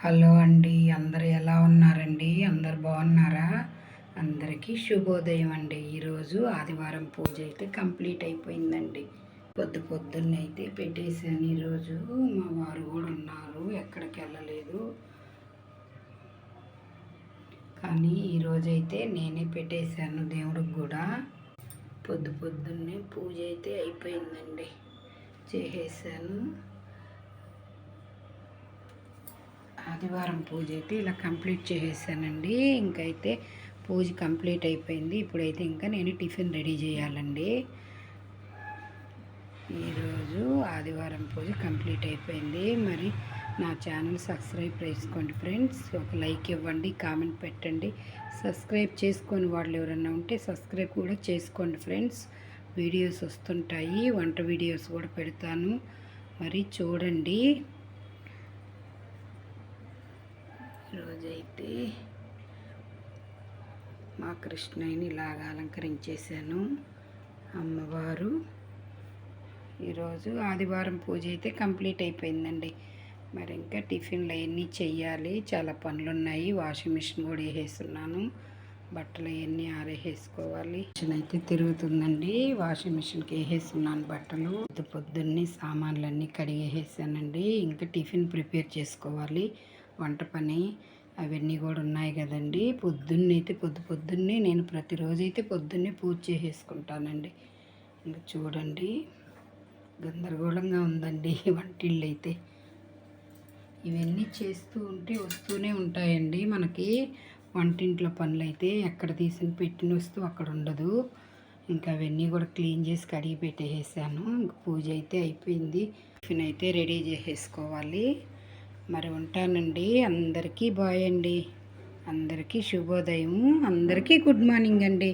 Hello అండి, అందరు ఎలా ఉన్నారండి? అందరు బాగున్నారా? అందరికీ శుభోదయం అండి. ఈరోజు ఆదివారం పూజ అయితే కంప్లీట్ అయిపోయిందండి. పొద్దున్నైతే పెట్టేశాను. ఈరోజు మా వారు కూడా ఉన్నారు, ఎక్కడికి వెళ్ళలేదు. కానీ ఈరోజైతే నేనే పెట్టేశాను దేవుడికి కూడా. పొద్దున్నే పూజ అయితే అయిపోయిందండి, చేసేసాను. ఆదివారం పూజ అయితే ఇలా కంప్లీట్ చేసేసానండి. ఇంకైతే పూజ కంప్లీట్ అయిపోయింది. ఇప్పుడైతే ఇంకా నేను టిఫిన్ రెడీ చేయాలండి. ఈరోజు ఆదివారం పూజ కంప్లీట్ అయిపోయింది. మరి నా ఛానల్ సబ్స్క్రైబ్ చేసుకోండి ఫ్రెండ్స్. ఒక లైక్ ఇవ్వండి, కామెంట్ పెట్టండి. సబ్స్క్రైబ్ చేసుకొని వాళ్ళు ఎవరన్నా ఉంటే సబ్స్క్రైబ్ కూడా చేసుకోండి ఫ్రెండ్స్. వీడియోస్ వస్తుంటాయి, వంట వీడియోస్ కూడా పెడతాను, మరి చూడండి. ఈరోజైతే మా కృష్ణయ్యని ఇలాగా అలంకరించేశాను. అమ్మవారు ఈరోజు ఆదివారం పూజ అయితే కంప్లీట్ అయిపోయిందండి. మరి ఇంకా టిఫిన్లు అవన్నీ చెయ్యాలి, చాలా పనులు ఉన్నాయి. వాషింగ్ మిషన్ కూడా వేసేస్తున్నాను, బట్టలు అవన్నీ ఆరేసేసుకోవాలి. మిషన్ అయితే తిరుగుతుందండి, వాషింగ్ మిషన్కి వేసేస్తున్నాను బట్టలు. పొద్దున్నే సామాన్లన్నీ కడిగేసానండి. ఇంకా టిఫిన్ ప్రిపేర్ చేసుకోవాలి, వంట పని అవన్నీ కూడా ఉన్నాయి కదండి. పొద్దున్నే నేను ప్రతిరోజైతే పొద్దున్నే పూజ చేసేసుకుంటానండి. ఇంకా చూడండి, గందరగోళంగా ఉందండి వంటిళ్ళు అయితే. ఇవన్నీ చేస్తూ ఉంటే వస్తూనే ఉంటాయండి మనకి వంటింట్లో పనులు అయితే. ఎక్కడ పెట్టిన వస్తువు అక్కడ ఉండదు. ఇంకా అవన్నీ కూడా క్లీన్ చేసి కడిగి పెట్టేసాను. ఇంకా పూజ అయితే అయిపోయింది. టిఫిన్ అయితే రెడీ చేసేసుకోవాలి. మరి ఉంటానండి. అందరికీ బాయ్ అండి, అందరికీ శుభోదయం, అందరికీ గుడ్ మార్నింగ్ అండి.